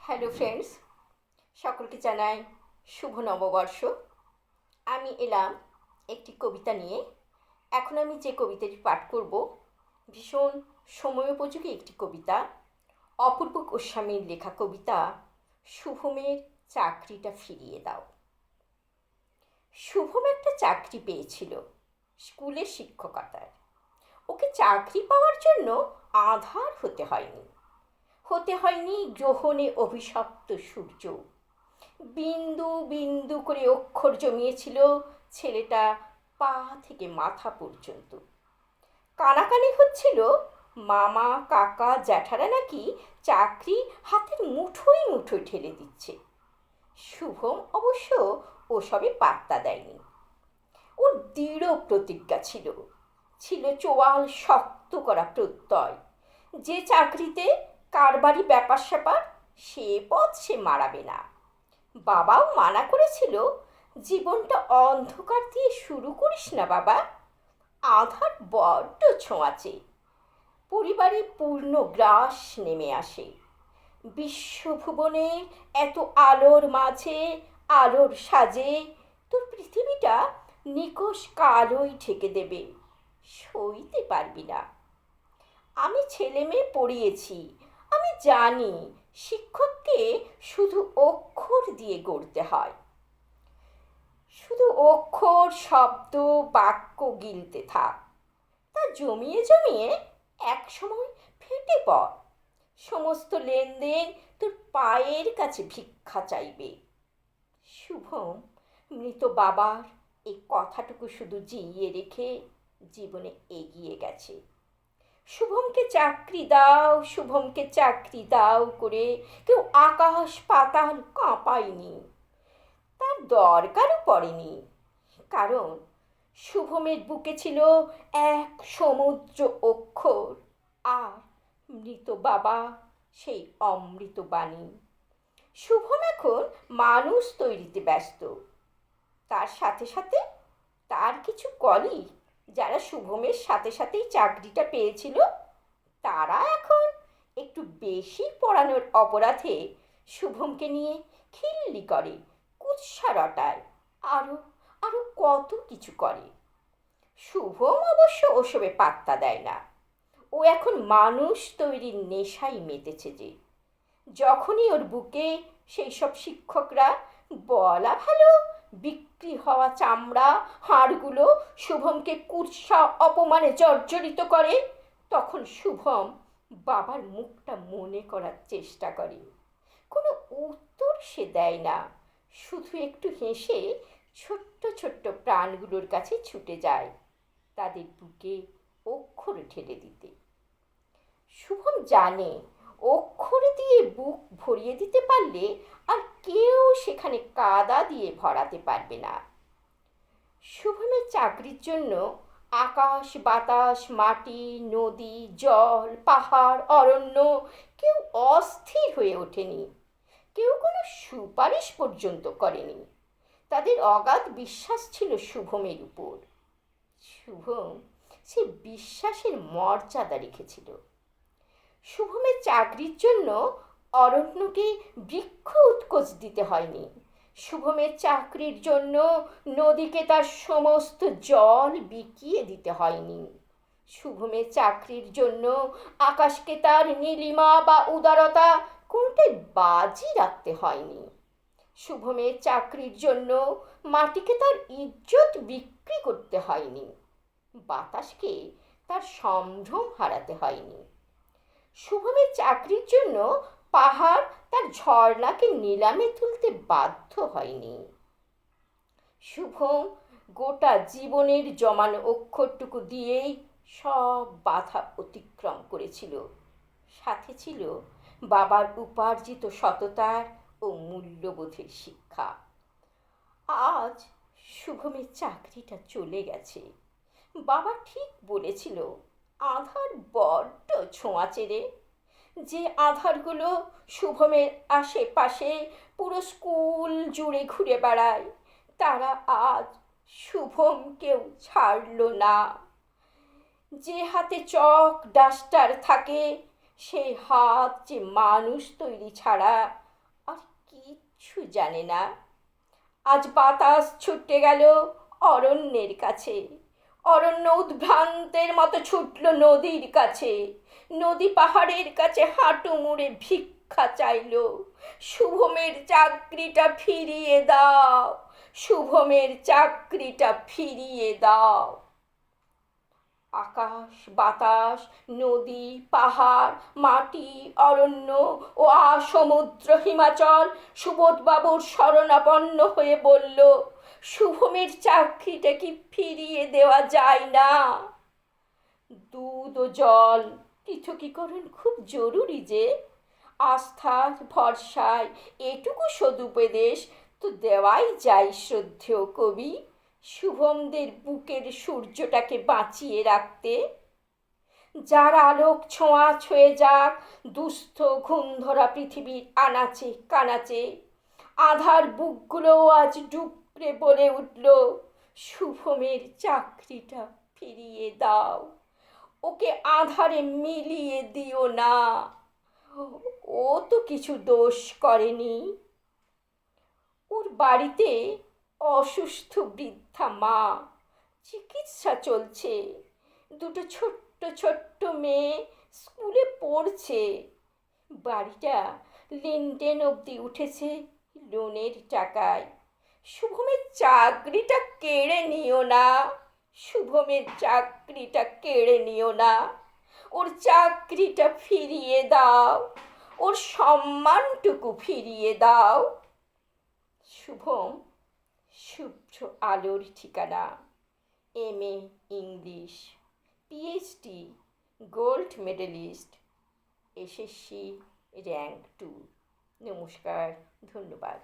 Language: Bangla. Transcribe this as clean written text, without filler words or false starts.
হ্যালো ফ্রেন্ডস, সকলকে জানাই শুভ নববর্ষ। আমি এলাম একটি কবিতা নিয়ে। এখন আমি যে কবিতাটি পাঠ করব ভীষণ সময়োপযোগী একটি কবিতা। অপূর্ব গোস্বামীর লেখা কবিতা শুভমের চাকরিটা ফিরিয়ে দাও। শুভম একটা চাকরি পেয়েছিল স্কুলের শিক্ষকতার। ওকে চাকরি পাওয়ার জন্য আঁধার হতে হয়নি গ্রহণে অভিশপ্ত সূর্য। বিন্দু বিন্দু করে অক্ষর জমিয়েছিল ছেলেটা পা থেকে মাথা পর্যন্ত। কানাকানি হচ্ছিল মামা কাকা জ্যাঠারা নাকি চাকরি হাতের মুঠোয় মুঠোয় ঠেলে দিচ্ছে। শুভম অবশ্য ওসবে পাত্তা দেয়নি। ওর দৃঢ় প্রতিজ্ঞা ছিল, চোয়াল শক্ত করা প্রত্যয়, যে চাকরিতে কারবারি ব্যাপার স্যাপার সে পথ সে মারাবে না। বাবাও মানা করেছিল, জীবনটা অন্ধকার দিয়ে শুরু করিস না বাবা, আধার বড্ড ছোঁয়াচে। পরিবারে পূর্ণ গ্রাস নেমে আসে। বিশ্বভুবনে এত আলোর মাঝে আলোর সাজে তোর পৃথিবীটা নিকষ কালোই ঢেকে দেবে, সইতে পারবি না। আমি ছেলে মেয়ে পড়িয়েছি, আমি জানি শিক্ষককে শুধু অক্ষর দিয়ে গড়তে হয়। শুধু অক্ষর শব্দ বাক্য গিলতে থাক, তা জমিয়ে জমিয়ে এক সময় ফেটে পড়। সমস্ত লেনদেন তোর পায়ের কাছে ভিক্ষা চাইবে। শুভম মৃত বাবার এই কথাটুকু শুধু জিইয়ে রেখে জীবনে এগিয়ে গেছে। শুভমকে চাকরি দাও, শুভমকে চাকরি দাও করে কেউ আকাশ পাতাল কাঁপায়নি, তার দরকারও পড়েনি। কারণ শুভমের বুকে ছিল এক সমুদ্র অক্ষর আর মৃত বাবা সেই অমৃত বাণী। শুভম এখন মানুষ তৈরিতে ব্যস্ত। তার সাথে সাথে তার কিছু কলিগ যারা শুভমের সাথে সাথেই চাকরিটা পেয়েছিল, তারা এখন একটু বেশি পড়ানোর অপরাধে শুভমকে নিয়ে খিল্লি করে, কুৎসা রটায়, আরও আরও কত কিছু করে। শুভম অবশ্য ওসবে পাত্তা দেয় না। ও এখন মানুষ তৈরির নেশায় মেতেছে যে। যখনই ওর বুকে সেই সব শিক্ষকরা বলা ভালো বিক্রি হওয়া চামড়া হাড়গুলো শুভমকে কুৎসা অপমানে জর্জরিত করে, তখন শুভম বাবার মুখটা মনে করার চেষ্টা করে। কোনো উত্তর সে দেয় না, শুধু একটু হেসে ছোট্ট ছোট্ট প্রাণগুলোর কাছে ছুটে যায় তাদের বুকে অক্ষর ঠেলে দিতে। শুভম জানে অক্ষর দিয়ে বুক ভরিয়ে দিতে পারলে আর কেউ সেখানে কাদা দিয়ে ভরাতে পারবে না। শুভমের চাকরির জন্য আকাশ বাতাস মাটি নদী জল পাহাড় অরণ্য কেউ অস্থির হয়ে ওঠেনি, কেউ কোনো সুপারিশ পর্যন্ত করেনি। তাদের অগাধ বিশ্বাস ছিল শুভমের উপর। শুভম সে বিশ্বাসের মর্যাদা রেখেছিল। শুভমের চাকরির জন্য অরণ্যকে বৃক্ষ উৎকোচ দিতে হয়নি। শুভমের চাকরির জন্য নদীকে তার সমস্ত জল বিকিয়ে দিতে হয়নি। শুভমের চাকরির জন্য আকাশকে তার নীলিমা বা উদারতা কোনটাই বাজি রাখতে হয়নি। শুভমের চাকরির জন্য মাটিকে তার ইজ্জত বিক্রি করতে হয়নি। বাতাসকে তার সম্ভ্রম হারাতে হয়নি। শুভমের চাকরির জন্য পাহাড় তার ঝর্ণাকে নিলামে তুলতে বাধ্য হয়নি। শুভম গোটা জীবনের জমানো অক্ষরটুকু দিয়েই সব বাধা অতিক্রম করেছিল। সাথে ছিল বাবার উপার্জিত সততার ও মূল্যবোধের শিক্ষা। আজ শুভমের চাকরিটা চলে গেছে। বাবা ঠিক বলেছিল, আধার বড্ড ছোঁয়াচে রে। যে আধারগুলো শুভমের আশেপাশে পুরো স্কুল জুড়ে ঘুরে বেড়ায়, তারা আজ শুভমকেও ছাড়ল না। যে হাতে চক ডাস্টার থাকে, সেই হাত যে মানুষ তৈরি ছাড়া কিচ্ছু জানে না। আজ বাতাস ছুটে গেল অরণ্যের কাছে, অরণ্য উদ্ভ্রান্তের মতো ছুটল নদীর কাছে, নদী পাহাড়ের কাছে হাঁটু মুড়ে ভিক্ষা চাইল, শুভমের চাকরিটা ফিরিয়ে দাও, শুভমের চাকরিটা ফিরিয়ে দাও। আকাশ বাতাস, নদী পাহাড়, মাটি অরণ্য ও সমুদ্র হিমাচল সুবোধবাবুর শরণাপন্ন হয়ে বলল, শুভমের চাকরিটা কি ফিরিয়ে দেওয়া যায় না? দুধ ও জল পৃথকীকরণ খুব জরুরি যে, আস্থার ভরসায় এটুকু সদুপদেশ তো দেওয়াই যায় শ্রদ্ধেয় কবি, শুভমদের বুকের সূর্যটাকে বাঁচিয়ে রাখতে। যার আলোক ছোঁয়া ছুঁয়ে যাক দুস্থ ঘুমধরা পৃথিবীর আনাচে কানাচে, আধার বুকগুলোও আজ ডুকরে বলে উঠল, শুভমের চাকরিটা ফিরিয়ে দাও, ওকে আধারে মিলিয়ে দিও না, ও তো কিছু দোষ করেনি। ওর বাড়িতে অসুস্থ বৃদ্ধা মা, চিকিৎসা চলছে, দুটো ছোট্ট ছোট্ট মেয়ে স্কুলে পড়ছে, বাড়িটা লিনটেন অবধি উঠেছে লোনের টাকায়। শুভমের চাকরিটা কেড়ে নিও না, শুভমের চাকরিটা কেড়ে নিও না, ওর চাকরিটা ফিরিয়ে দাও, ওর সম্মানটুকু ফিরিয়ে দাও। শুভম শুভ্র আলোর ঠিকানা, MA English, PhD gold medalist, SSC rank 2। নমস্কার, ধন্যবাদ।